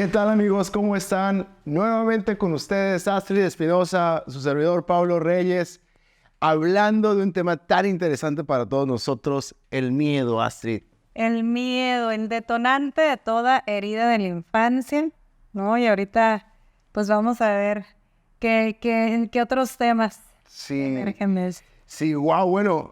¿Qué tal, amigos? ¿Cómo están? Nuevamente con ustedes, Astrid Espinosa, su servidor Pablo Reyes, hablando de un tema tan interesante para todos nosotros, el miedo, Astrid. El miedo, el detonante de toda herida de la infancia, ¿no? Y ahorita, pues vamos a ver qué otros temas emergen de eso. Sí, wow, bueno,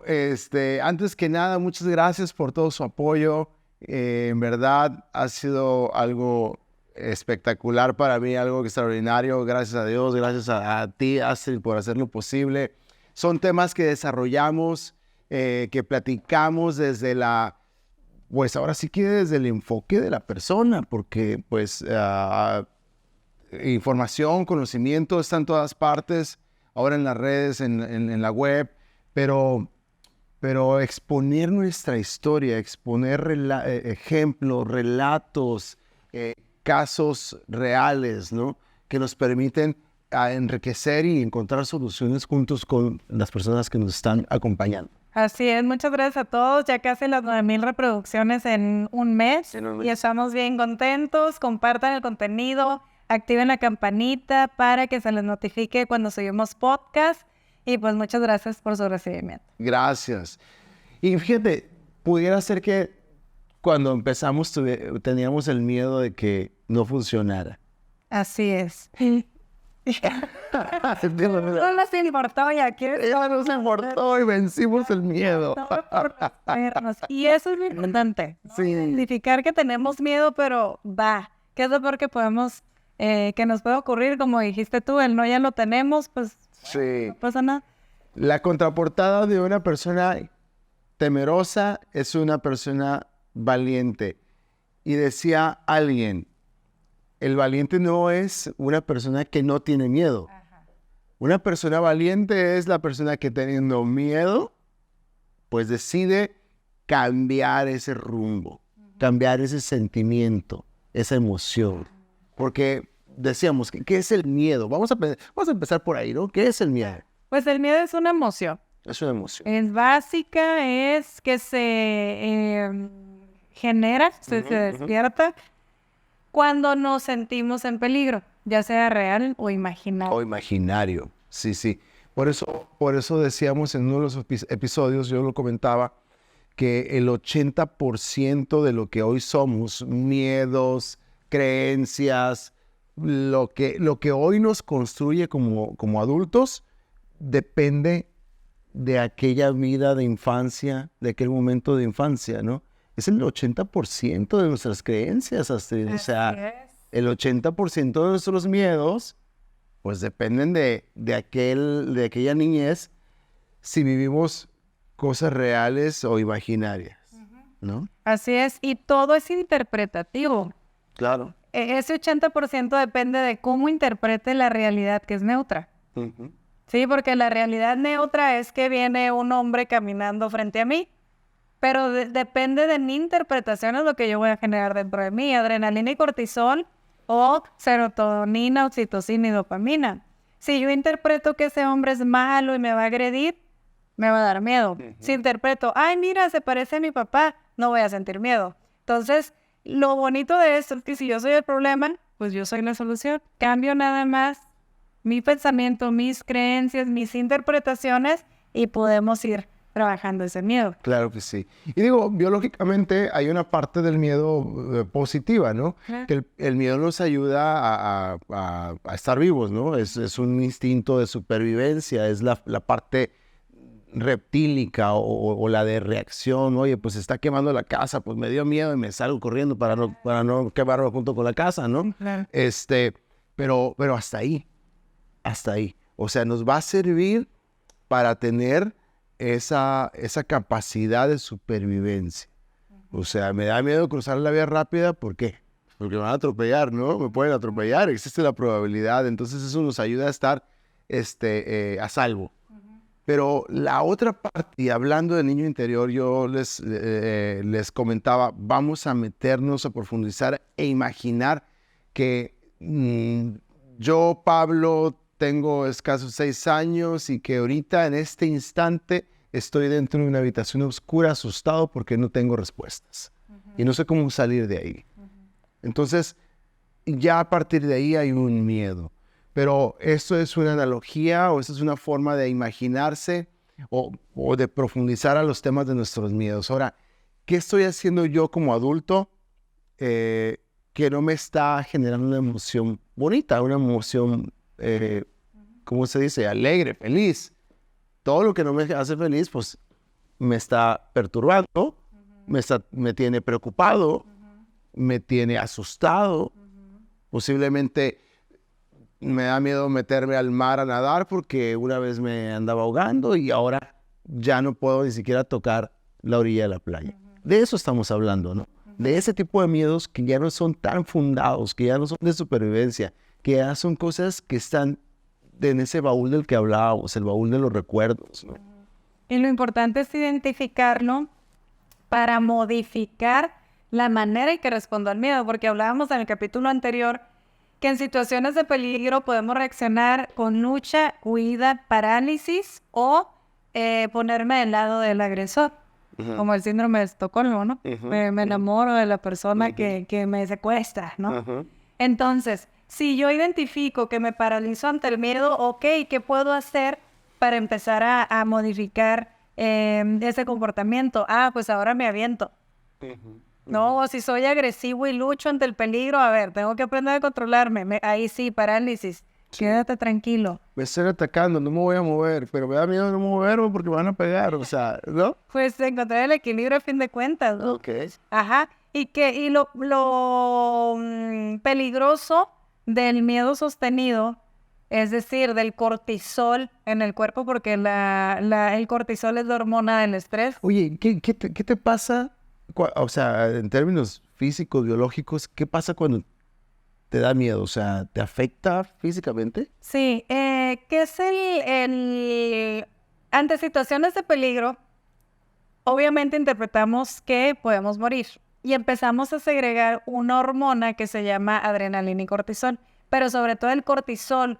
antes que nada, muchas gracias por todo su apoyo. En verdad, ha sido algo espectacular para mí, algo extraordinario. Gracias a Dios, gracias a ti, Astrid, por hacerlo posible. Son temas que desarrollamos, que platicamos desde pues ahora sí que desde el enfoque de la persona, porque pues información, conocimiento está en todas partes, ahora en las redes, en la web, pero exponer nuestra historia, exponer ejemplos, relatos, casos reales, ¿no? Que nos permiten enriquecer y encontrar soluciones juntos con las personas que nos están acompañando. Así es, muchas gracias a todos, ya casi las 9,000 reproducciones en un mes y estamos bien contentos. Compartan el contenido, activen la campanita para que se les notifique cuando subimos podcast y pues muchas gracias por su recibimiento. Gracias. Y fíjate, pudiera ser que cuando empezamos teníamos el miedo de que no funcionara. Así es. No nos importó ya nos importó y vencimos el miedo. Y eso es lo importante, ¿no? Sí. Identificar que tenemos miedo, pero ¿qué es lo peor que podemos, que nos puede ocurrir? Como dijiste tú, el no ya lo tenemos, pues sí. No pasa nada. La contraportada de una persona temerosa es una persona valiente. Y decía alguien, el valiente no es una persona que no tiene miedo. Ajá. Una persona valiente es la persona que teniendo miedo, pues decide cambiar ese rumbo, cambiar ese sentimiento, esa emoción. Porque decíamos, ¿qué es el miedo? Vamos a empezar por ahí, ¿no? ¿Qué es el miedo? Pues el miedo es una emoción. Es una emoción. Es básica, es que se genera, se despierta cuando nos sentimos en peligro, ya sea real o imaginario. O imaginario, sí. Por eso decíamos en uno de los episodios, yo lo comentaba, que el 80% de lo que hoy somos, miedos, creencias, lo que hoy nos construye como adultos, depende de aquella vida de infancia, de aquel momento de infancia, ¿no? Es el 80% de nuestras creencias, Astrid. O sea, el 80% de nuestros miedos, pues dependen de aquella niñez, si vivimos cosas reales o imaginarias, ¿no? Así es, y todo es interpretativo. Claro. Ese 80% depende de cómo interprete la realidad que es neutra. Sí, porque la realidad neutra es que viene un hombre caminando frente a mí. Pero depende de mi interpretación, es lo que yo voy a generar dentro de mí, adrenalina y cortisol, o serotonina, oxitocina y dopamina. Si yo interpreto que ese hombre es malo y me va a agredir, me va a dar miedo. Si interpreto, ay, mira, se parece a mi papá, no voy a sentir miedo. Entonces, lo bonito de esto es que si yo soy el problema, pues yo soy la solución. Cambio nada más mi pensamiento, mis creencias, mis interpretaciones y podemos ir trabajando ese miedo. Claro que sí. Y digo, biológicamente hay una parte del miedo positiva, ¿no? Que el miedo nos ayuda a estar vivos, ¿no? Es un instinto de supervivencia, es la parte reptílica o la de reacción. Oye, pues se está quemando la casa, pues me dio miedo y me salgo corriendo para no quemarlo junto con la casa, ¿no? Claro. Pero hasta ahí. O sea, nos va a servir para tener esa capacidad de supervivencia. O sea, me da miedo cruzar la vía rápida, ¿por qué? Porque me van a atropellar, ¿no? Me pueden atropellar, existe la probabilidad. Entonces eso nos ayuda a estar a salvo. Pero la otra parte, y hablando del niño interior, yo les comentaba, vamos a meternos a profundizar e imaginar que yo, Pablo, tengo escasos 6 años y que ahorita, en este instante, estoy dentro de una habitación oscura, asustado porque no tengo respuestas. Y no sé cómo salir de ahí. Entonces, ya a partir de ahí hay un miedo. Pero esto es una analogía o esto es una forma de imaginarse o de profundizar a los temas de nuestros miedos. Ahora, ¿qué estoy haciendo yo como adulto que no me está generando una emoción bonita, una emoción, ¿cómo se dice? Alegre, feliz? Todo lo que no me hace feliz, pues me está perturbando, me tiene preocupado, me tiene asustado, posiblemente me da miedo meterme al mar a nadar porque una vez me andaba ahogando y ahora ya no puedo ni siquiera tocar la orilla de la playa. De eso estamos hablando, ¿no? De ese tipo de miedos que ya no son tan fundados, que ya no son de supervivencia, que ya son cosas que están en ese baúl del que hablábamos, el baúl de los recuerdos, ¿no? Y lo importante es identificarlo para modificar la manera en que respondo al miedo, porque hablábamos en el capítulo anterior que en situaciones de peligro podemos reaccionar con lucha, huida, parálisis o ponerme del lado del agresor, como el síndrome de Estocolmo, ¿no? Me enamoro de la persona que me secuestra, ¿no? Entonces, si yo identifico que me paralizo ante el miedo, ok, ¿qué puedo hacer para empezar a modificar ese comportamiento? Pues ahora me aviento. No, o si soy agresivo y lucho ante el peligro, a ver, tengo que aprender a controlarme. Ahí sí, parálisis. Sí. Quédate tranquilo. Me están atacando, no me voy a mover, pero me da miedo no moverme porque me van a pegar, o sea, ¿no? Pues encontrar el equilibrio a fin de cuentas, ¿no? Ok. Ajá. Y lo peligroso del miedo sostenido, es decir, del cortisol en el cuerpo, porque el cortisol es la hormona del estrés. Oye, ¿qué te pasa? O sea, en términos físicos, biológicos, ¿qué pasa cuando te da miedo? O sea, ¿te afecta físicamente? Sí, ¿qué es ante situaciones de peligro? Obviamente interpretamos que podemos morir y empezamos a segregar una hormona que se llama adrenalina y cortisol, pero sobre todo el cortisol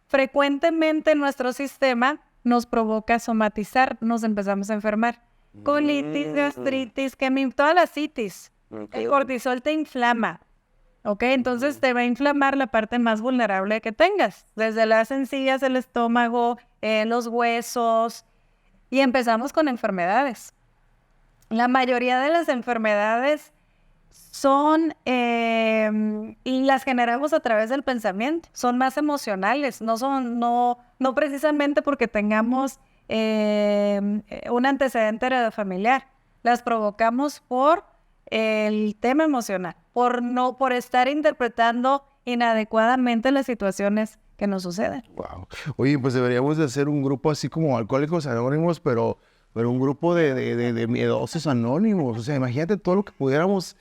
frecuentemente en nuestro sistema nos provoca somatizar, nos empezamos a enfermar. Colitis, gastritis, todas las citis. El cortisol te inflama, ¿ok? Entonces te va a inflamar la parte más vulnerable que tengas, desde las encías, el estómago, los huesos, y empezamos con enfermedades. La mayoría de las enfermedades son, y las generamos a través del pensamiento, son más emocionales, no precisamente porque tengamos un antecedente heredofamiliar, las provocamos por el tema emocional, por estar interpretando inadecuadamente las situaciones que nos suceden. Wow. Oye, pues deberíamos de hacer un grupo así como Alcohólicos Anónimos, pero un grupo de miedosos anónimos. O sea, imagínate todo lo que pudiéramos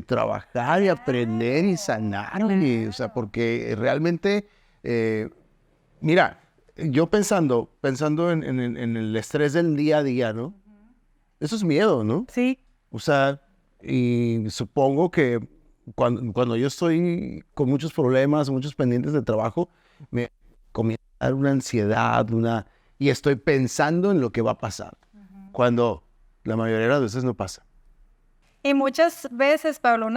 trabajar y aprender y sanar. O sea, porque realmente, mira, yo pensando en el estrés del día a día, ¿no? Eso es miedo, ¿no? Sí. O sea, y supongo que cuando yo estoy con muchos problemas, muchos pendientes de trabajo, me comienza a dar una ansiedad, y estoy pensando en lo que va a pasar, cuando la mayoría de las veces no pasa. Y muchas veces, Pablo,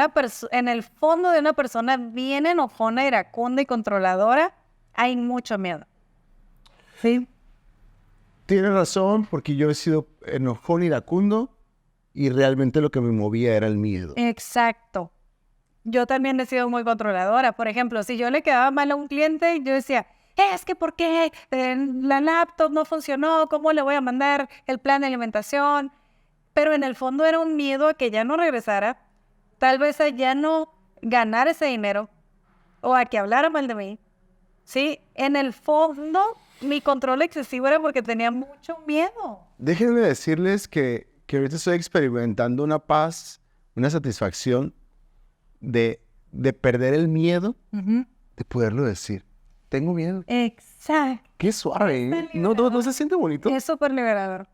en el fondo de una persona bien enojona, iracunda y controladora, hay mucho miedo. Sí. Tienes razón, porque yo he sido enojón, iracundo, y realmente lo que me movía era el miedo. Exacto. Yo también he sido muy controladora. Por ejemplo, si yo le quedaba mal a un cliente, yo decía, es que ¿por qué la laptop no funcionó? ¿Cómo le voy a mandar el plan de alimentación? Pero en el fondo era un miedo a que ya no regresara, tal vez a ya no ganar ese dinero o a que hablara mal de mí. Sí, en el fondo mi control excesivo era porque tenía mucho miedo. Déjenme decirles que ahorita estoy experimentando una paz, una satisfacción de perder el miedo, de poderlo decir. Tengo miedo. Exacto. Qué suave, ¿eh? ¿No se siente bonito? Es súper liberador.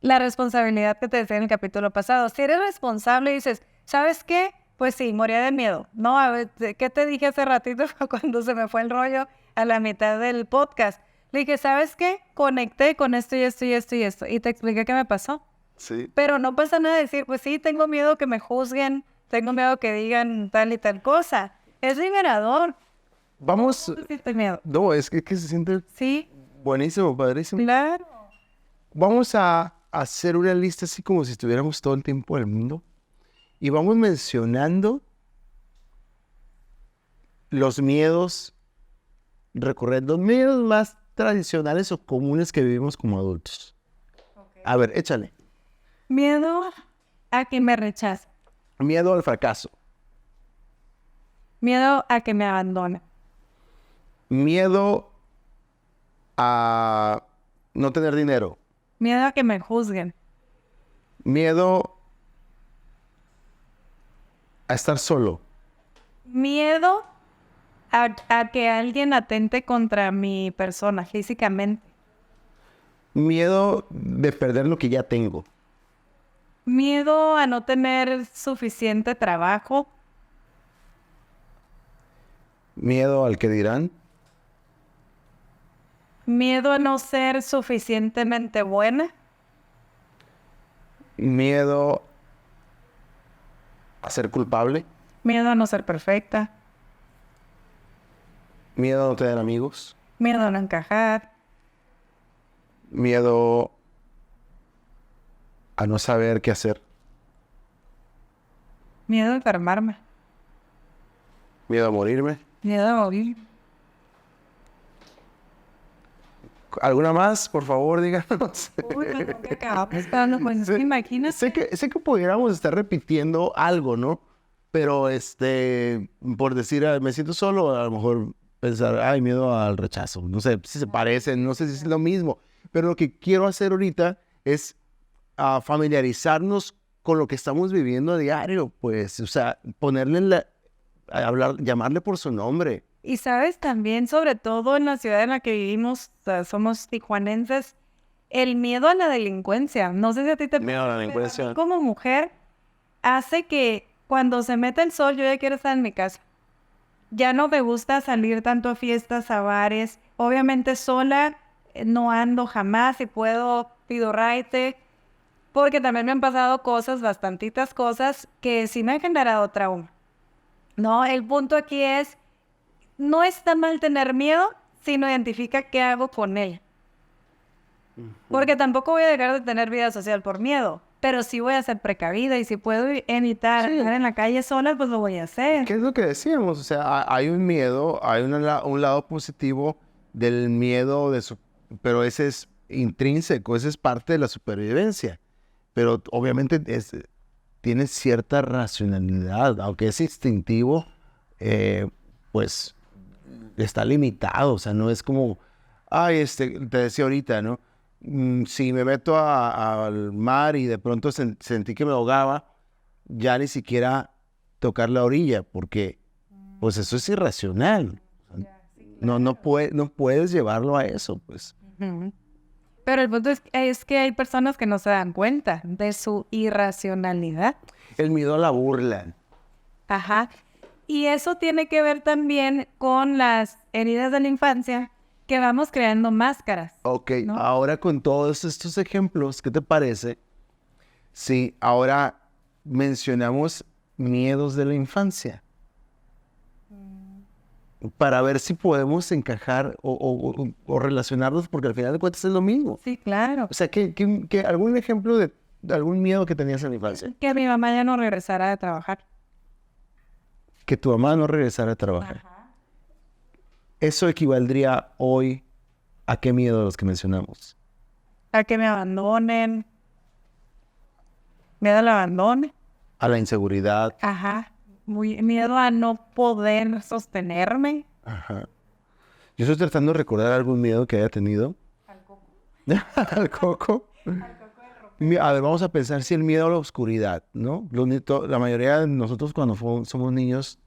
La responsabilidad que te decía en el capítulo pasado. Si eres responsable y dices, ¿sabes qué? Pues sí, moría de miedo. No, a ver, ¿qué te dije hace ratito cuando se me fue el rollo a la mitad del podcast? Le dije, ¿sabes qué? Conecté con esto y esto y esto y esto. Y te expliqué qué me pasó. Sí. Pero no pasa nada de decir, pues sí, tengo miedo que me juzguen, tengo miedo que digan tal y tal cosa. Es liberador. Vamos... ¿No sientes miedo? No, es que se siente Sí, buenísimo, padrísimo. claro. Vamos a hacer una lista así como si estuviéramos todo el tiempo del mundo. Y vamos mencionando los miedos recurrentes, los miedos más tradicionales o comunes que vivimos como adultos. A ver, échale. Miedo a que me rechacen. Miedo al fracaso. Miedo a que me abandonen. Miedo a no tener dinero. Miedo a que me juzguen. Miedo a estar solo. Miedo a que alguien atente contra mi persona físicamente. Miedo de perder lo que ya tengo. Miedo a no tener suficiente trabajo. Miedo al que dirán. Miedo a no ser suficientemente buena. Miedo a ser culpable. Miedo a no ser perfecta. Miedo a no tener amigos. Miedo a no encajar. Miedo a no saber qué hacer. Miedo a enfermarme. Miedo a morirme. Miedo a morir. ¿Alguna más? Por favor, díganos. Uy, no, que acabamos esperando, pues, Sí, imagínate. sé que pudiéramos estar repitiendo algo, ¿no? Pero, por decir, me siento solo, a lo mejor pensar, ay, miedo al rechazo. No sé si se parecen, no sé si es lo mismo. Pero lo que quiero hacer ahorita es familiarizarnos con lo que estamos viviendo a diario, pues, o sea, llamarle por su nombre. Y sabes también, sobre todo en la ciudad en la que vivimos, o sea, somos tijuanenses, el miedo a la delincuencia. No sé si a ti te Miedo a la pasa, pero delincuencia. a mí como mujer hace que cuando se mete el sol yo ya quiero estar en mi casa. Ya no me gusta salir tanto a fiestas, a bares. Obviamente sola no ando jamás. Si puedo, pido raite. Porque también me han pasado cosas, bastantitas cosas, que sí me han generado trauma. No, el punto aquí es, no está mal tener miedo, sino identifica qué hago con él. Porque tampoco voy a dejar de tener vida social por miedo, pero sí voy a ser precavida y si puedo evitar estar en la calle sola, pues lo voy a hacer. ¿Qué es lo que decíamos? O sea, hay un miedo, hay un lado positivo del miedo, pero ese es intrínseco, ese es parte de la supervivencia. Pero obviamente tiene cierta racionalidad, aunque es instintivo, pues está limitado, o sea, no es como, ay, te decía ahorita, ¿no? Si me meto al mar y de pronto sentí que me ahogaba, ya ni siquiera tocar la orilla, porque pues eso es irracional. No puedes llevarlo a eso, pues. Ujú. Pero el punto es que hay personas que no se dan cuenta de su irracionalidad. El miedo a la burla. Ajá. Y eso tiene que ver también con las heridas de la infancia, que vamos creando máscaras. Ok, ¿no? ahora con todos estos ejemplos, ¿qué te parece? Sí, ahora mencionamos miedos de la infancia. Para ver si podemos encajar o relacionarlos, porque al final de cuentas es lo mismo. Sí, claro. O sea, ¿algún ejemplo de algún miedo que tenías en la infancia? Que mi mamá ya no regresara de trabajar. Que tu mamá no regresara a trabajar. Ajá. ¿Eso equivaldría hoy a qué miedo de los que mencionamos? A que me abandonen. Miedo al abandono. A la inseguridad. Ajá. Miedo a no poder sostenerme. Ajá. Yo estoy tratando de recordar algún miedo que haya tenido. Al coco. Al coco. Al coco de ropa. A ver, vamos a pensar si el miedo a la oscuridad, ¿no? La mayoría de nosotros cuando somos niños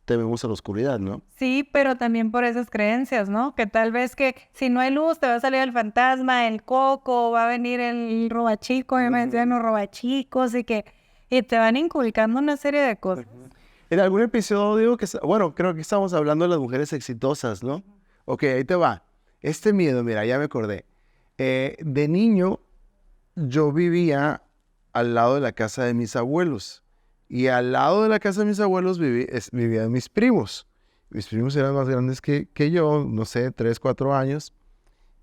tememos a la oscuridad, ¿no? Sí, pero también por esas creencias, ¿no? Que tal vez que si no hay luz te va a salir el fantasma, el coco, va a venir el robachico, me decían los robachicos y te van inculcando una serie de cosas. En algún episodio creo que estábamos hablando de las mujeres exitosas, ¿no? Ok, ahí te va. Este miedo, mira, ya me acordé. De niño, yo vivía al lado de la casa de mis abuelos. Y al lado de la casa de mis abuelos vivían mis primos. Mis primos eran más grandes que yo, no sé, 3, 4 años.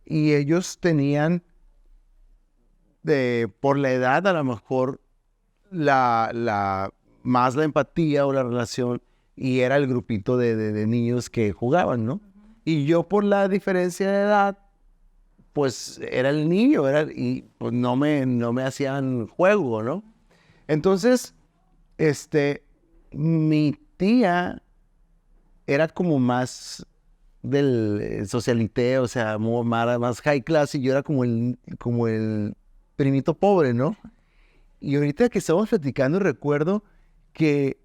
Y ellos tenían, por la edad, a lo mejor, más la empatía o la relación. Y era el grupito de niños que jugaban, ¿no? Y yo, por la diferencia de edad, pues era el niño, y pues no me hacían juego, ¿no? Entonces, mi tía era como más del socialité, o sea, más high class, y yo era como el primito pobre, ¿no? Y ahorita que estamos platicando, recuerdo que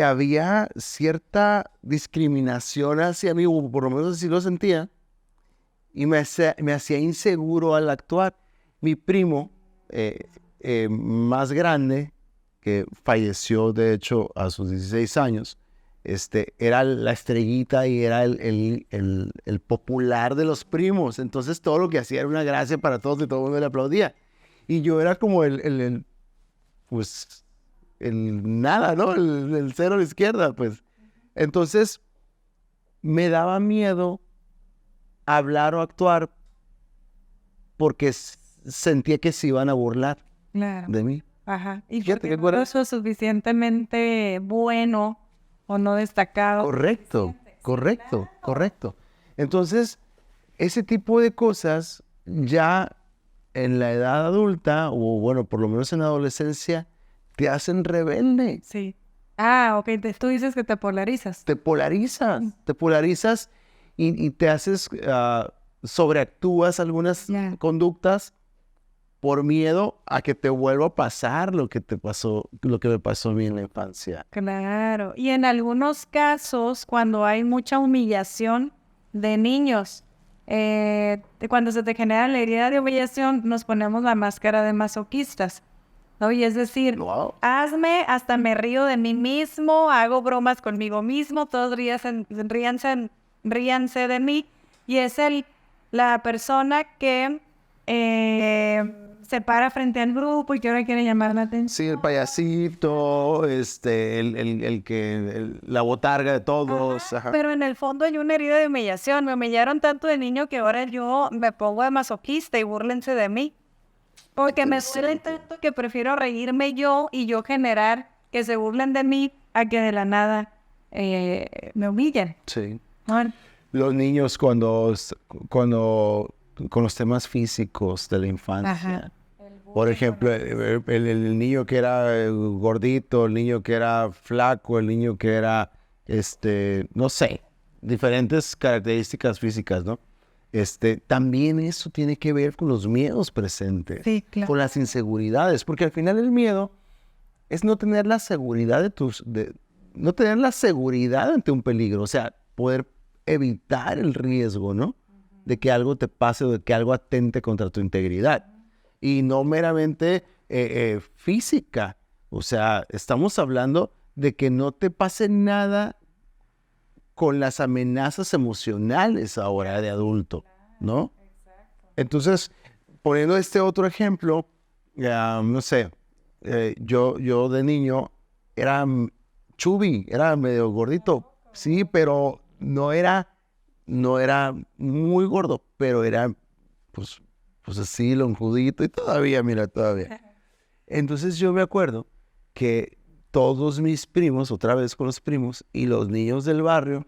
había cierta discriminación hacia mí, o por lo menos así lo sentía, y me hacía inseguro al actuar. Mi primo más grande, que falleció de hecho a sus 16 años, era la estrellita y era el popular de los primos. Entonces todo lo que hacía era una gracia para todos y todo el mundo le aplaudía. Y yo era como pues, el nada, ¿no? El cero a la izquierda, pues. Entonces me daba miedo hablar o actuar porque sentía que se iban a burlar de mí. Ajá. Y Fíjate porque no sos suficientemente bueno o no destacado. Correcto. Entonces, ese tipo de cosas ya en la edad adulta, o bueno, por lo menos en la adolescencia, te hacen rebelde. Sí. Ok, tú dices que te polarizas. Te polarizas y te haces, sobreactúas algunas conductas por miedo a que te vuelva a pasar lo que me pasó a mí en la infancia. Claro. Y en algunos casos, cuando hay mucha humillación de niños, cuando se te genera la herida de humillación, nos ponemos la máscara de masoquistas, ¿no? Y es decir, hasta me río de mí mismo, hago bromas conmigo mismo, todos ríanse de mí. Y es la persona que se para frente al grupo y que ahora quiere llamar la atención. Sí, el payasito, la botarga de todos. Ajá. Pero en el fondo hay una herida de humillación. Me humillaron tanto de niño que ahora yo me pongo de masoquista y búrlense de mí. Porque me duele tanto que prefiero reírme yo y yo generar que se burlen de mí a que de la nada me humillen. Sí. Bueno. Los niños cuando con los temas físicos de la infancia. Ajá. Por ejemplo, el niño que era gordito, el niño que era flaco, el niño que era, no sé, diferentes características físicas, ¿no? También eso tiene que ver con los miedos presentes, sí, claro, con las inseguridades, porque al final el miedo es no tener la seguridad no tener la seguridad ante un peligro, o sea, poder evitar el riesgo, ¿no? De que algo te pase o de que algo atente contra tu integridad. Y no meramente física. O sea, estamos hablando de que no te pase nada con las amenazas emocionales ahora de adulto, ¿no? Entonces, poniendo este otro ejemplo, no sé, yo de niño era chubby, era medio gordito, sí, pero no era muy gordo, pero era, pues así, lonjudito, y todavía. Entonces yo me acuerdo que todos mis primos, otra vez con los primos, y los niños del barrio,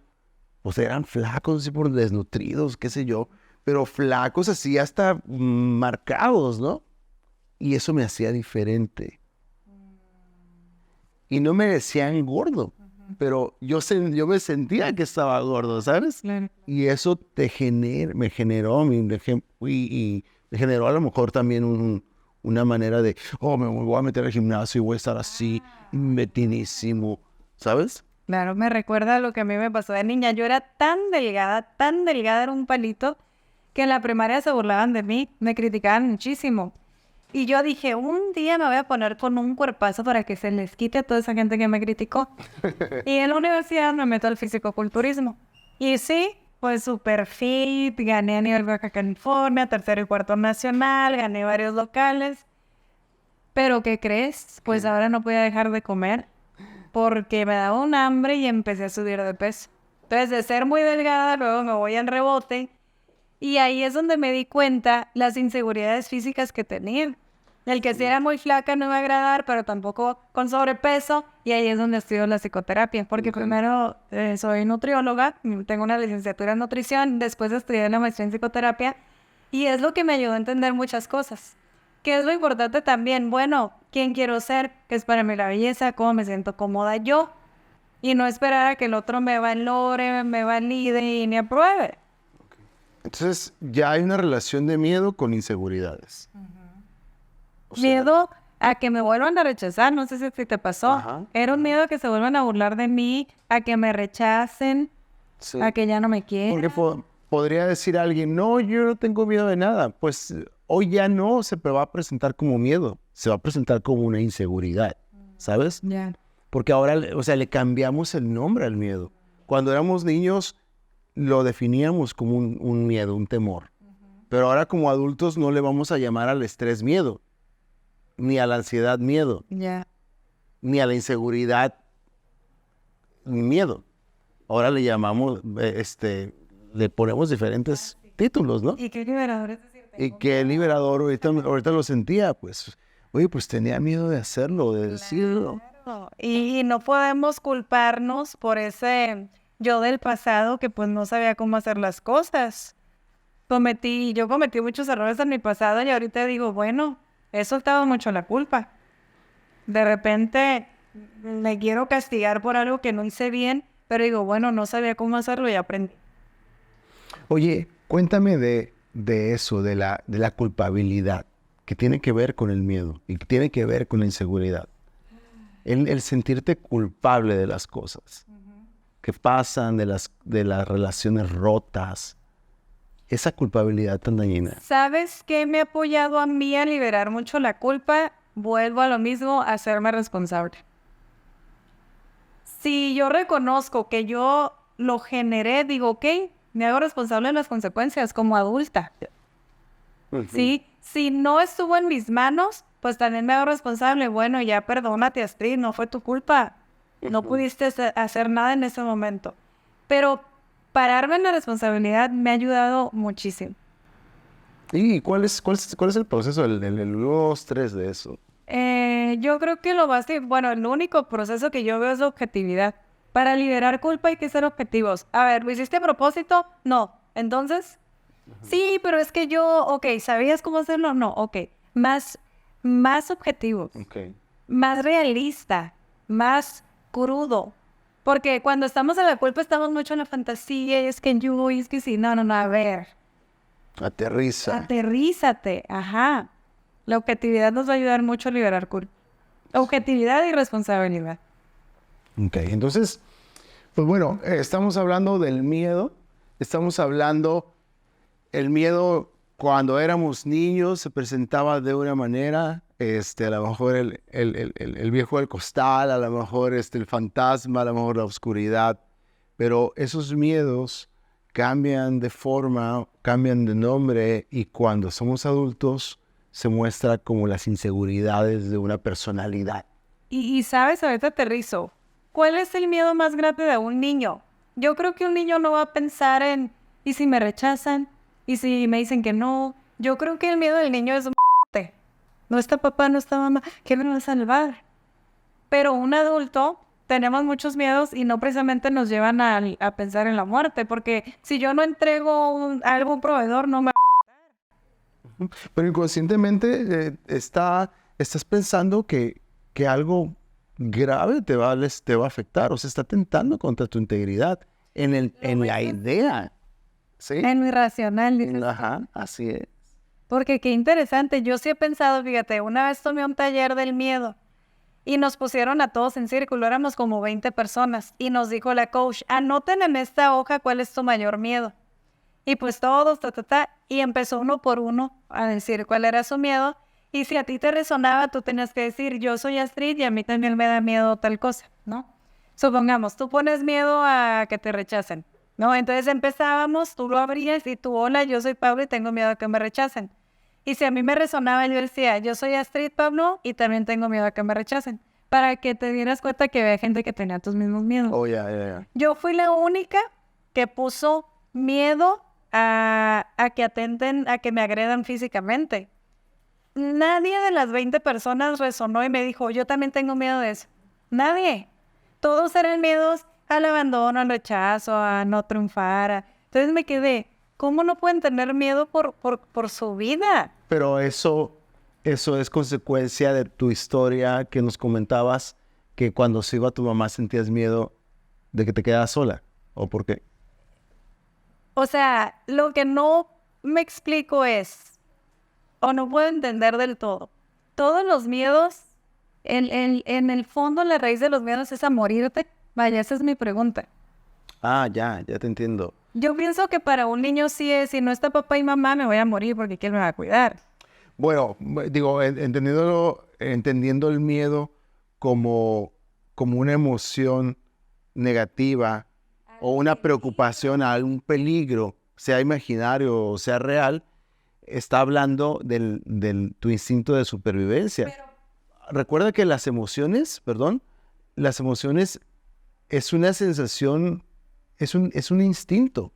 pues eran flacos, así por desnutridos, qué sé yo, pero flacos así hasta marcados, ¿no? Y eso me hacía diferente. Y no me decían gordo, pero yo me sentía que estaba gordo, ¿sabes? Claro. Y eso me generó a lo mejor también una manera de, me voy a meter al gimnasio y voy a estar así, metísimo, ¿sabes? Claro, me recuerda a lo que a mí me pasó de niña. Yo era tan delgada, era un palito, que en la primaria se burlaban de mí, me criticaban muchísimo. Y yo dije, un día me voy a poner con un cuerpazo para que se les quite a toda esa gente que me criticó. Y en la universidad me meto al fisicoculturismo. Y sí, pues súper fit, gané a nivel Baja California, tercero y cuarto nacional, gané varios locales. Pero ¿qué crees? Pues ahora no podía dejar de comer porque me daba un hambre y empecé a subir de peso. Entonces, de ser muy delgada, luego me voy en rebote. Y ahí es donde me di cuenta las inseguridades físicas que tenía. El que si era muy flaca no me iba a agradar, pero tampoco con sobrepeso. Y ahí es donde estudio la psicoterapia. Porque primero soy nutrióloga, tengo una licenciatura en nutrición, después estudié la maestría en psicoterapia. Y es lo que me ayudó a entender muchas cosas. ¿Qué es lo importante también? Bueno, ¿quién quiero ser? ¿Qué es para mí la belleza? ¿Cómo me siento cómoda yo? Y no esperar a que el otro me valore, me valide y me apruebe. Entonces, ya hay una relación de miedo con inseguridades. O sea, Miedo a que me vuelvan a rechazar, no sé si te pasó. Ajá, Era un miedo a que se vuelvan a burlar de mí, a que me rechacen, sí. a que ya no me quieran. Porque podría decir alguien, no, yo no tengo miedo de nada. Pues hoy ya no se va a presentar como miedo, se va a presentar como una inseguridad, ¿sabes? Ya. Porque ahora, o sea, le cambiamos el nombre al miedo. Cuando éramos niños lo definíamos como un miedo, un temor. Pero ahora como adultos no le vamos a llamar al estrés miedo, ni a la ansiedad miedo, Ya. ni a la inseguridad miedo. Ahora le llamamos, le ponemos diferentes títulos, ¿no? Y qué liberador es decir, Y qué liberador, ahorita lo sentía, pues, oye, pues tenía miedo de hacerlo, de decirlo. Claro. Y no podemos culparnos por ese yo del pasado que pues no sabía cómo hacer las cosas. Yo cometí muchos errores en mi pasado y ahorita digo, bueno, he soltado mucho la culpa. De repente me quiero castigar por algo que no hice bien, pero digo, bueno, no sabía cómo hacerlo y aprendí. Oye, cuéntame de eso, de la culpabilidad, que tiene que ver con el miedo y que tiene que ver con la inseguridad. El sentirte culpable de las cosas que pasan, de las relaciones rotas, esa culpabilidad tan dañina. ¿Sabes qué me ha apoyado a mí a liberar mucho la culpa? Vuelvo a lo mismo, a hacerme responsable. Si yo reconozco que yo lo generé, digo, ok, me hago responsable de las consecuencias como adulta. ¿Sí? Si no estuvo en mis manos, pues también me hago responsable. Bueno, ya perdónate, Astrid, no fue tu culpa. No pudiste hacer nada en ese momento. Pero pararme en la responsabilidad me ha ayudado muchísimo. ¿Y cuál es el proceso, el 2, 3 de eso? Yo creo que el único proceso que yo veo es la objetividad. Para liberar culpa hay que ser objetivos. A ver, ¿lo hiciste a propósito? No. Entonces, sí, pero es que ¿sabías cómo hacerlo? No, ok. Más objetivos, Okay. más realista, más crudo. Porque cuando estamos en la culpa estamos mucho en la fantasía, y es que sí, no, a ver. Aterriza. Aterrízate, ajá. La objetividad nos va a ayudar mucho a liberar culpa. Objetividad y responsabilidad. Ok, entonces, pues bueno, estamos hablando del miedo. Estamos hablando, el miedo cuando éramos niños se presentaba de una manera, a lo mejor el viejo del costal, a lo mejor el fantasma, a lo mejor la oscuridad. Pero esos miedos cambian de forma, cambian de nombre y cuando somos adultos se muestra como las inseguridades de una personalidad. Y sabes, ahorita aterrizo. ¿Cuál es el miedo más grande de un niño? Yo creo que un niño no va a pensar en, ¿y si me rechazan? ¿Y si me dicen que no? Yo creo que el miedo del niño es muerte. No está papá, no está mamá, ¿qué me va a salvar? Pero un adulto tenemos muchos miedos y no precisamente nos llevan a pensar en la muerte, porque si yo no entrego algo a un proveedor, no me... Pero inconscientemente estás pensando que algo grave te va a afectar, o sea, está tentando contra tu integridad en la idea. ¿Sí? En lo irracional, dices. Ajá, así es. Porque qué interesante, yo sí he pensado, fíjate, una vez tomé un taller del miedo y nos pusieron a todos en círculo, éramos como 20 personas y nos dijo la coach, anoten en esta hoja cuál es tu mayor miedo. Y pues todos, y empezó uno por uno a decir cuál era su miedo. Y si a ti te resonaba, tú tenías que decir, yo soy Astrid y a mí también me da miedo tal cosa, ¿no? Supongamos, tú pones miedo a que te rechacen, ¿no? Entonces empezábamos, tú lo abrías y tú, hola, yo soy Pablo y tengo miedo a que me rechacen. Y si a mí me resonaba, yo decía, yo soy Astrid Pablo y también tengo miedo a que me rechacen. Para que te dieras cuenta que había gente que tenía tus mismos miedos. Oh, ya. Yo fui la única que puso miedo a que atenten, a que me agredan físicamente. Nadie de las 20 personas resonó y me dijo, yo también tengo miedo de eso. Nadie. Todos eran miedos al abandono, al rechazo, a no triunfar. Entonces me quedé, ¿cómo no pueden tener miedo por su vida? Pero eso es consecuencia de tu historia que nos comentabas, que cuando se iba tu mamá sentías miedo de que te quedas sola. ¿O por qué? O sea, lo que no me explico es, o no puedo entender del todo, todos los miedos, en el fondo, la raíz de los miedos es a morirte. Vaya, esa es mi pregunta. Ah, ya te entiendo. Yo pienso que para un niño sí es, si no está papá y mamá, me voy a morir porque ¿quién me va a cuidar? Bueno, digo, entendiendo el miedo como una emoción negativa o una preocupación a un peligro, sea imaginario o sea real, está hablando del tu instinto de supervivencia. Recuerda que las emociones es una sensación, es un instinto,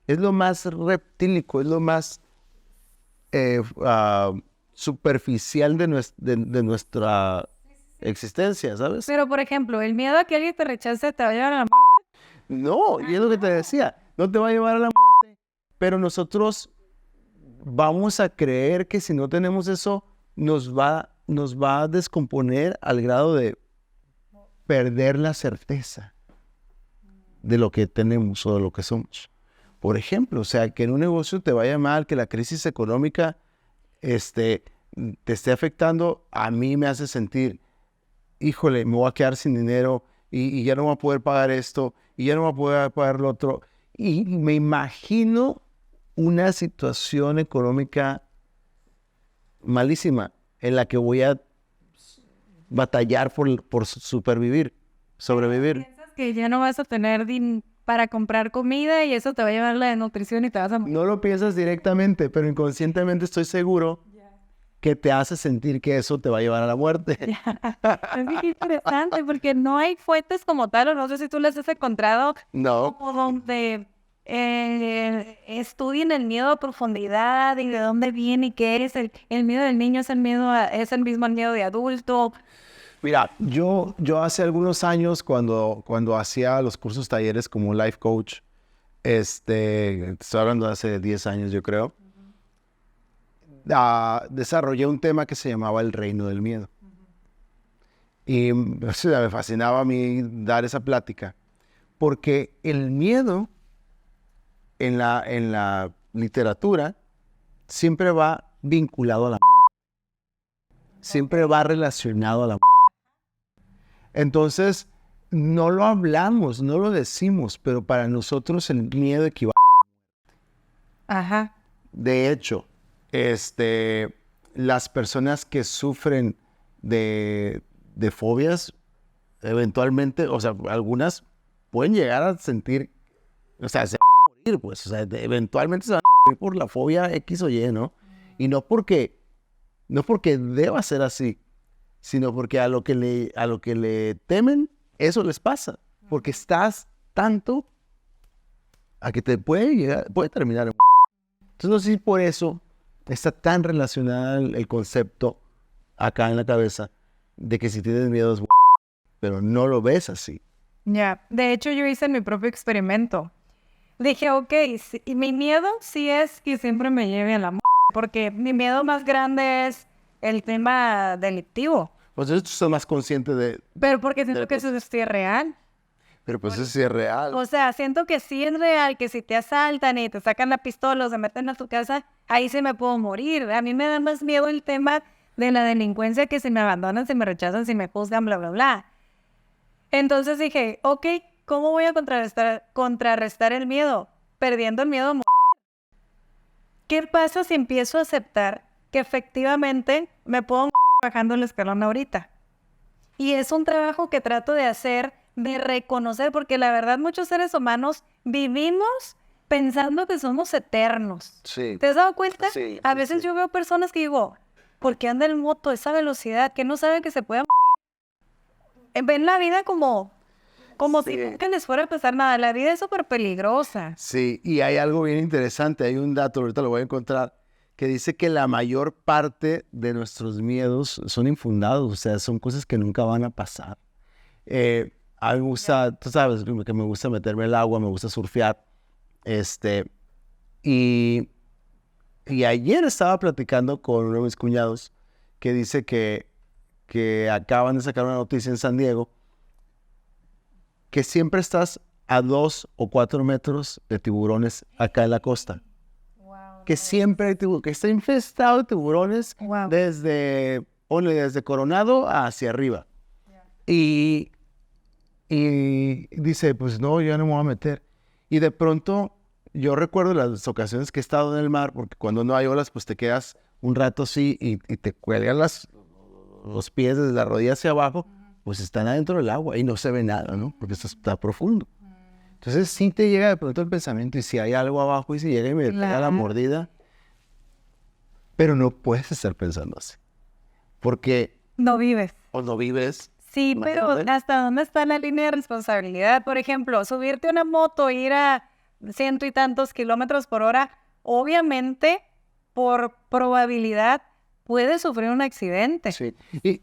es lo más reptílico, es lo más superficial de nuestra existencia, ¿sabes? Pero, por ejemplo, el miedo a que alguien te rechace te va a llevar a la muerte. No, y es lo que te decía, no te va a llevar a la muerte, pero nosotros vamos a creer que si no tenemos eso, nos va a descomponer al grado de perder la certeza de lo que tenemos o de lo que somos. Por ejemplo, o sea, que en un negocio te vaya mal, que la crisis económica te esté afectando, a mí me hace sentir, híjole, me voy a quedar sin dinero y ya no voy a poder pagar esto y ya no voy a poder pagar lo otro. Y me imagino una situación económica malísima en la que voy a batallar por sobrevivir. Piensas que ya no vas a tener para comprar comida y eso te va a llevar la desnutrición y te vas a morir. No lo piensas directamente, pero inconscientemente estoy seguro que te hace sentir que eso te va a llevar a la muerte. Es bien interesante porque no hay fuentes como tal, o no sé si tú las has encontrado, No. como donde estudien el miedo a profundidad y de dónde viene y qué es. El miedo del niño es es el mismo miedo de adulto. Mira, yo hace algunos años cuando hacía los cursos talleres como life coach, estoy hablando de hace 10 años yo creo, desarrollé un tema que se llamaba el reino del miedo. Y o sea, me fascinaba a mí dar esa plática, porque el miedo en la literatura siempre va vinculado a la muerte, siempre va relacionado a la muerte. Entonces, no lo hablamos, no lo decimos, pero para nosotros el miedo equivale a la muerte. Ajá. De hecho, las personas que sufren de fobias, eventualmente, o sea, algunas pueden llegar a sentir, o sea, se van a morir, pues, o sea, eventualmente se van a morir por la fobia X o Y, ¿no? Y no porque deba ser así, sino porque a lo que le temen, eso les pasa, porque estás tanto a que te puede terminar en muerte. Entonces, no sé si por eso está tan relacionado el concepto acá en la cabeza de que si tienes miedo es bueno, pero no lo ves así. Ya, de hecho yo hice mi propio experimento. Dije, ok, y mi miedo sí es que siempre me lleve a la muerte, porque mi miedo más grande es el tema delictivo. Pues eso tú estás más consciente de... Pero porque siento que eso sí es real. Pero pues eso sí es real. O sea, siento que sí es real, que si te asaltan y te sacan la pistola o se meten a tu casa, ahí sí me puedo morir. A mí me da más miedo el tema de la delincuencia, que si me abandonan, si me rechazan, si me juzgan, bla, bla, bla. Entonces dije, ok, ¿cómo voy a contrarrestar el miedo? Perdiendo el miedo a morir. ¿Qué pasa si empiezo a aceptar que efectivamente me puedo morir bajando el escalón ahorita? Y es un trabajo que trato de hacer, de reconocer, porque la verdad muchos seres humanos vivimos pensando que somos eternos. Sí. ¿Te has dado cuenta? Sí, A sí, veces sí. yo veo personas que digo, ¿por qué anda en moto a esa velocidad? Que no saben que se pueden morir. Ven la vida como si Sí. nunca les fuera a pasar nada. La vida es súper peligrosa. Sí, y hay algo bien interesante, hay un dato, ahorita lo voy a encontrar, que dice que la mayor parte de nuestros miedos son infundados, o sea, son cosas que nunca van a pasar. A mí me gusta, tú sabes, que me gusta meterme al agua, me gusta surfear, y, y ayer estaba platicando con uno de mis cuñados que dice que acaban de sacar una noticia en San Diego, que siempre estás a 2 o 4 metros de tiburones acá en la costa. Que siempre hay que está infestado de tiburones Wow. desde Coronado hacia arriba. Y dice, pues no, yo no me voy a meter. Y de pronto, yo recuerdo las ocasiones que he estado en el mar, porque cuando no hay olas, pues te quedas un rato así y te cuelgan los pies desde la rodilla hacia abajo, pues están adentro del agua y no se ve nada, ¿no? Porque está profundo. Entonces sí te llega de pronto el pensamiento y si hay algo abajo y si llega y me pega la mordida, pero no puedes estar pensando así, porque No vives. o no vives. Sí, pero ¿hasta dónde está la línea de responsabilidad? Por ejemplo, subirte a una moto, ir a 100 y tantos kilómetros por hora, obviamente, por probabilidad, puedes sufrir un accidente. Sí. Y,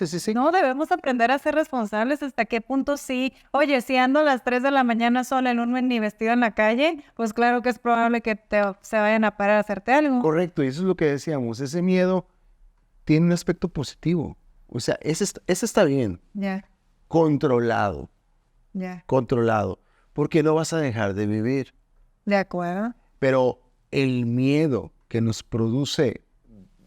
sí. No, debemos aprender a ser responsables hasta qué punto sí. Oye, si ando a las 3 de la mañana sola en un mini vestido en la calle, pues claro que es probable que se vayan a parar a hacerte algo. Correcto, y eso es lo que decíamos, ese miedo tiene un aspecto positivo. O sea, ese está bien, Ya, controlado, ya. porque no vas a dejar de vivir. De acuerdo. Pero el miedo que nos produce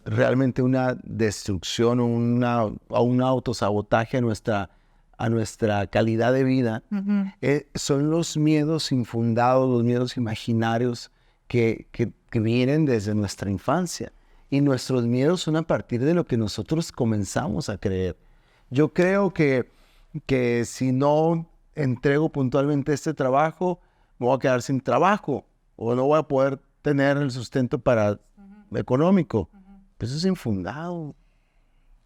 realmente una destrucción o un autosabotaje a nuestra calidad de vida, son los miedos infundados, los miedos imaginarios que vienen desde nuestra infancia. Y nuestros miedos son a partir de lo que nosotros comenzamos a creer. Yo creo que si no entrego puntualmente este trabajo, me voy a quedar sin trabajo o no voy a poder tener el sustento económico. Eso es infundado.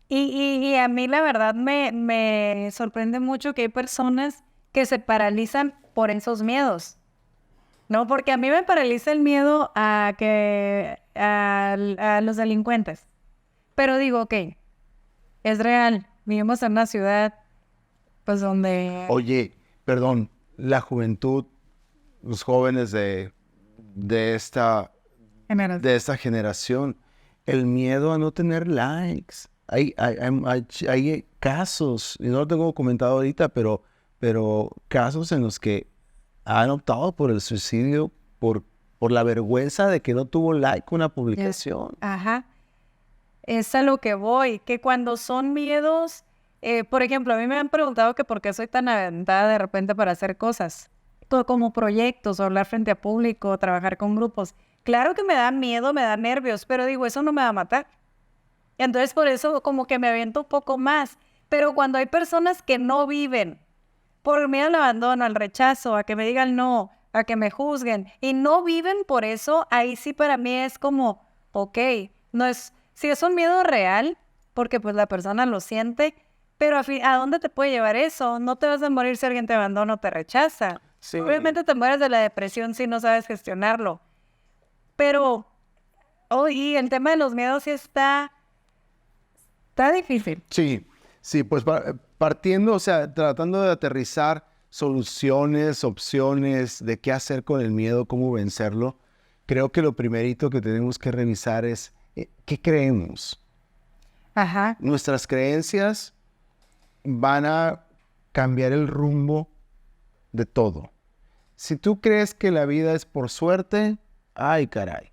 Y a mí la verdad me sorprende mucho que hay personas que se paralizan por esos miedos. No, porque a mí me paraliza el miedo a los delincuentes. Pero digo, ok, es real. Vivimos en una ciudad, pues donde... Oye, perdón, la juventud, los jóvenes de esta generación, el miedo a no tener likes. Hay casos, y no lo tengo comentado ahorita, pero casos en los que han optado por el suicidio por la vergüenza de que no tuvo like una publicación. Ajá. Es a lo que voy, que cuando son miedos, por ejemplo, a mí me han preguntado que por qué soy tan aventada de repente para hacer cosas, como proyectos, o hablar frente a público, trabajar con grupos. Claro que me da miedo, me da nervios, pero digo, eso no me va a matar. Entonces por eso como que me aviento un poco más. Pero cuando hay personas que no viven por miedo al abandono, al rechazo, a que me digan no, a que me juzguen, y no viven por eso, ahí sí para mí es como, ok, no es, si es un miedo real, porque pues la persona lo siente, pero ¿a dónde te puede llevar eso? No te vas a morir si alguien te abandona o te rechaza. Sí. Obviamente te mueres de la depresión si no sabes gestionarlo. Pero, y el tema de los miedos sí está difícil. Sí, pues partiendo, o sea, tratando de aterrizar soluciones, opciones de qué hacer con el miedo, cómo vencerlo, creo que lo primerito que tenemos que revisar es ¿qué creemos? Ajá. Nuestras creencias van a cambiar el rumbo de todo. Si tú crees que la vida es por suerte, ay caray.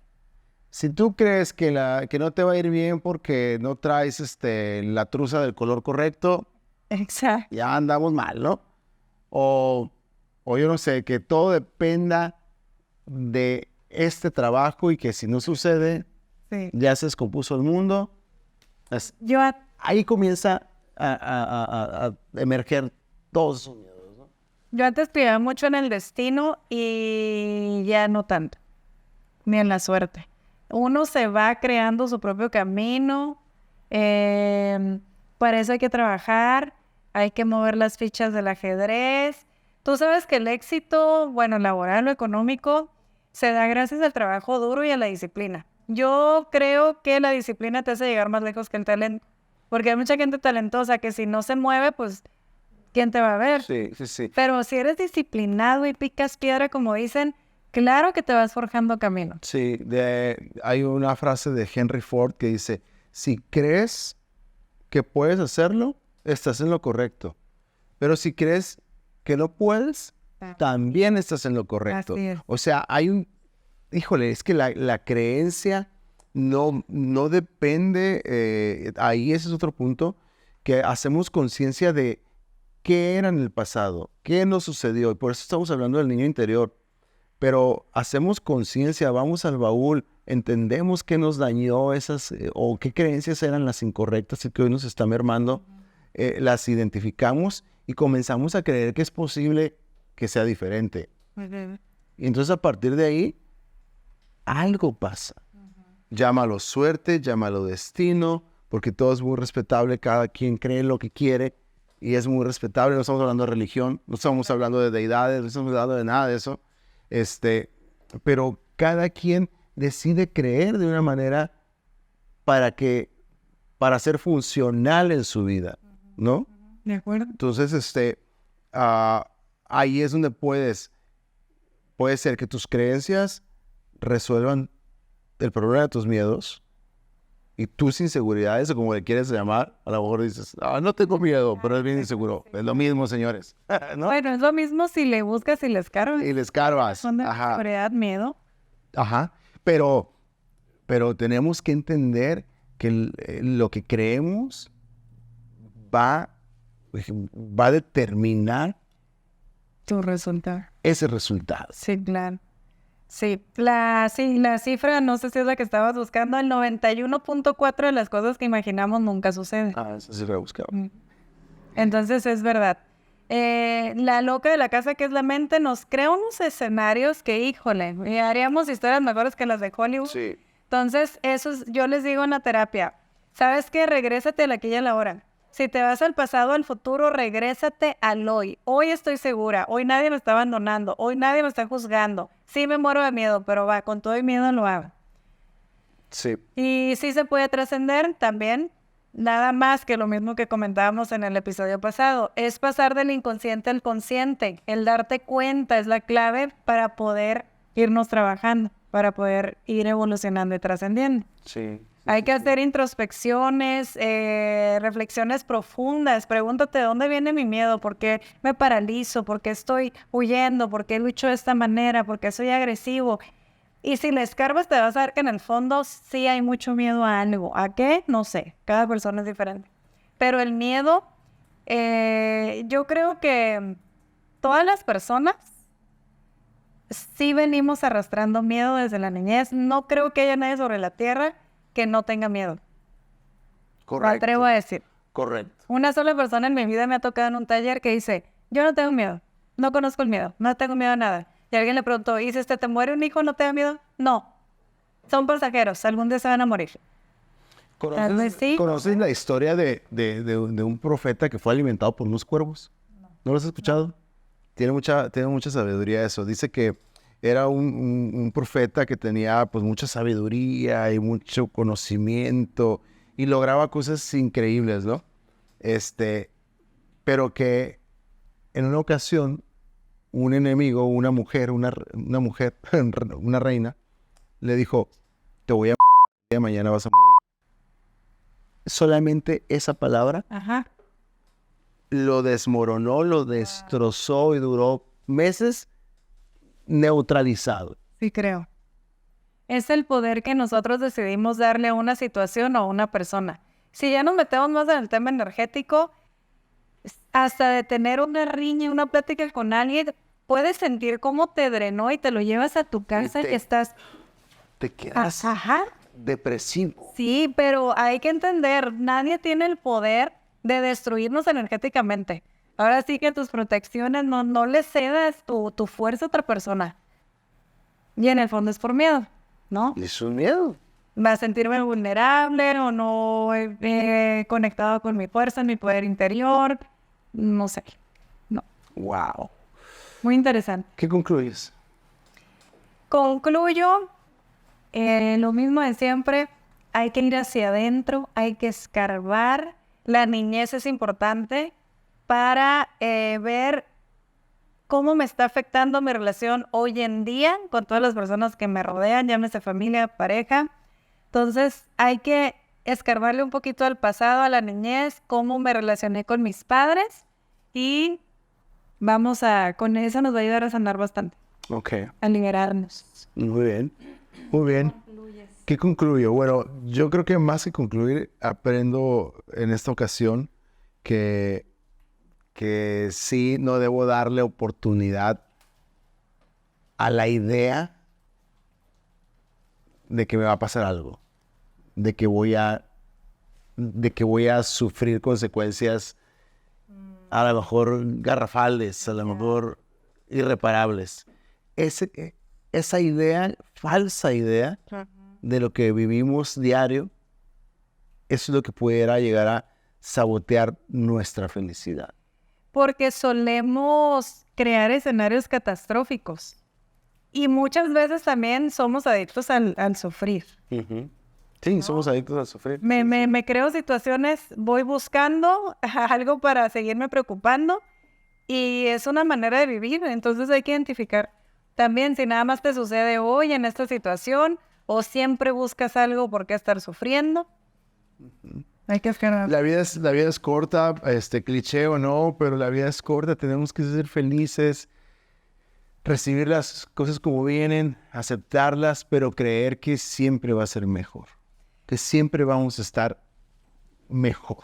Si tú crees que no te va a ir bien porque no traes la truza del color correcto, exacto, ya andamos mal, ¿no? O yo no sé, que todo dependa de este trabajo y que si no sucede, sí, ya se descompuso el mundo. Ahí comienza a emerger todos esos miedos, ¿no? Yo antes creía mucho en el destino y ya no tanto, ni en la suerte. Uno se va creando su propio camino, para eso hay que trabajar, hay que mover las fichas del ajedrez. Tú sabes que el éxito, bueno, laboral o económico, se da gracias al trabajo duro y a la disciplina. Yo creo que la disciplina te hace llegar más lejos que el talento, porque hay mucha gente talentosa que si no se mueve, pues, ¿quién te va a ver? Sí, sí, sí. Pero si eres disciplinado y picas piedra, como dicen, claro que te vas forjando camino. Sí, hay una frase de Henry Ford que dice, si crees que puedes hacerlo, estás en lo correcto. Pero si crees que no puedes, también estás en lo correcto. Así es. O sea, híjole, es que la creencia no depende, ahí ese es otro punto, que hacemos conciencia de qué era en el pasado, qué nos sucedió. Y por eso estamos hablando del niño interior. Pero hacemos conciencia, vamos al baúl, entendemos qué nos dañó o qué creencias eran las incorrectas y que hoy nos está mermando, las identificamos y comenzamos a creer que es posible que sea diferente. Y entonces a partir de ahí, algo pasa. Llámalo suerte, llámalo destino, porque todo es muy respetable, cada quien cree lo que quiere y es muy respetable. No estamos hablando de religión, no estamos hablando de deidades, no estamos hablando de nada de eso. Pero cada quien decide creer de una manera para ser funcional en su vida, ¿no? ¿De acuerdo? Entonces, ahí es donde puede ser que tus creencias resuelvan el problema de tus miedos y tus inseguridades, o como le quieres llamar. A lo mejor dices, no tengo miedo, pero es bien inseguro. Es lo mismo, señores, ¿no? Bueno, es lo mismo si le buscas y le escarbas. Y le escarbas. Son de Ajá. seguridad, miedo. Ajá. Pero tenemos que entender que lo que creemos va a determinar Tu resultado. ese resultado. Sí, claro. Sí, la cifra, no sé si es la que estabas buscando, el 91.4 de las cosas que imaginamos nunca suceden. Eso sí lo he buscado. Entonces es verdad. La loca de la casa, que es la mente, nos crea unos escenarios que, híjole, haríamos historias mejores que las de Hollywood. Sí. Entonces, yo les digo en la terapia, ¿sabes qué? Regrésate al aquí y a la hora. Si te vas al pasado, al futuro, regrésate al hoy. Hoy estoy segura, hoy nadie me está abandonando, hoy nadie me está juzgando. Sí me muero de miedo, pero va, con todo el miedo lo hago. Sí. Y sí se puede trascender también, nada más que lo mismo que comentábamos en el episodio pasado. Es pasar del inconsciente al consciente. El darte cuenta es la clave para poder irnos trabajando, para poder ir evolucionando y trascendiendo. Sí. Hay que hacer introspecciones, reflexiones profundas. Pregúntate de dónde viene mi miedo, por qué me paralizo, por qué estoy huyendo, por qué lucho de esta manera, por qué soy agresivo. Y si le escarbas te vas a ver que en el fondo sí hay mucho miedo a algo. ¿A qué? No sé. Cada persona es diferente. Pero el miedo, yo creo que todas las personas sí venimos arrastrando miedo desde la niñez. No creo que haya nadie sobre la tierra que no tenga miedo. Correcto. Me atrevo a decir. Correcto. Una sola persona en mi vida me ha tocado en un taller que dice, yo no tengo miedo, no conozco el miedo, no tengo miedo a nada. Y alguien le preguntó, ¿y si te muere un hijo, no te da miedo? No, son pasajeros, algún día se van a morir. Tal vez sí. ¿Conoces la historia de un profeta que fue alimentado por unos cuervos? ¿No lo has escuchado? Tiene mucha sabiduría eso. Dice que era un profeta que tenía pues mucha sabiduría y mucho conocimiento y lograba cosas increíbles, ¿no? Pero que en una ocasión un enemigo, una mujer, una reina, le dijo, te voy a morir, mañana vas a morir. Solamente esa palabra lo desmoronó, lo destrozó y duró meses neutralizado. Sí, creo. Es el poder que nosotros decidimos darle a una situación o a una persona. Si ya nos metemos más en el tema energético, hasta de tener una riña, una plática con alguien, puedes sentir cómo te drenó y te lo llevas a tu casa y estás... Te quedas depresivo. Sí, pero hay que entender, nadie tiene el poder de destruirnos energéticamente. Ahora sí que tus protecciones no le cedas tu fuerza a otra persona. Y en el fondo es por miedo, ¿no? Es un miedo. Va a sentirme vulnerable o no he conectado con mi fuerza, mi poder interior. No sé. No. Wow. Muy interesante. ¿Qué concluyes? Concluyo lo mismo de siempre. Hay que ir hacia adentro, hay que escarbar. La niñez es importante para ver cómo me está afectando mi relación hoy en día con todas las personas que me rodean, llámese familia, pareja. Entonces hay que escarbarle un poquito al pasado, a la niñez, cómo me relacioné con mis padres y con eso nos va a ayudar a sanar bastante, Ok. a liberarnos. Muy bien. Muy bien. ¿Qué concluyo? Bueno, yo creo que más que concluir, aprendo en esta ocasión que sí no debo darle oportunidad a la idea de que me va a pasar algo, de que voy a sufrir consecuencias a lo mejor garrafales, a lo mejor irreparables. Esa idea, falsa idea de lo que vivimos diario, eso es lo que pudiera llegar a sabotear nuestra felicidad. Porque solemos crear escenarios catastróficos. Y muchas veces también somos adictos al sufrir. Sí, somos adictos al sufrir. Me creo situaciones, voy buscando algo para seguirme preocupando y es una manera de vivir, entonces hay que identificar también si nada más te sucede hoy en esta situación o siempre buscas algo por qué estar sufriendo. Hay que esperar. La vida es corta, cliché o no, pero la vida es corta, tenemos que ser felices, recibir las cosas como vienen, aceptarlas, pero creer que siempre va a ser mejor, que siempre vamos a estar mejor,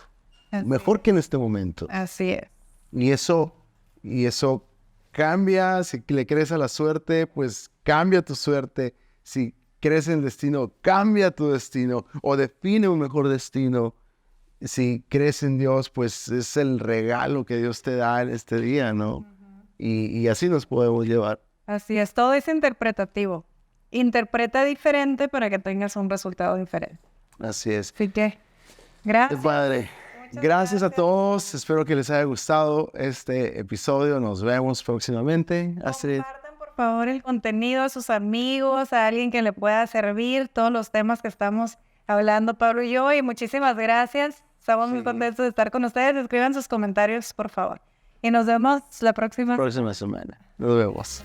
mejor que en este momento. Así es. Y eso cambia, si le crees a la suerte, pues cambia tu suerte. Si crees en el destino, cambia tu destino o define un mejor destino. Si crees en Dios, pues es el regalo que Dios te da en este día, ¿no? Y así nos podemos llevar. Así es, todo es interpretativo. Interpreta diferente para que tengas un resultado diferente. Así es. Así que, gracias. Padre. Gracias a todos. Espero que les haya gustado este episodio. Nos vemos próximamente. Astrid. Compartan, por favor, el contenido a sus amigos, a alguien que le pueda servir, todos los temas que estamos hablando, Pablo y yo. Y muchísimas gracias. Estamos muy contentos de estar con ustedes. Escriban sus comentarios, por favor. Y nos vemos la próxima Próxima semana. Nos vemos.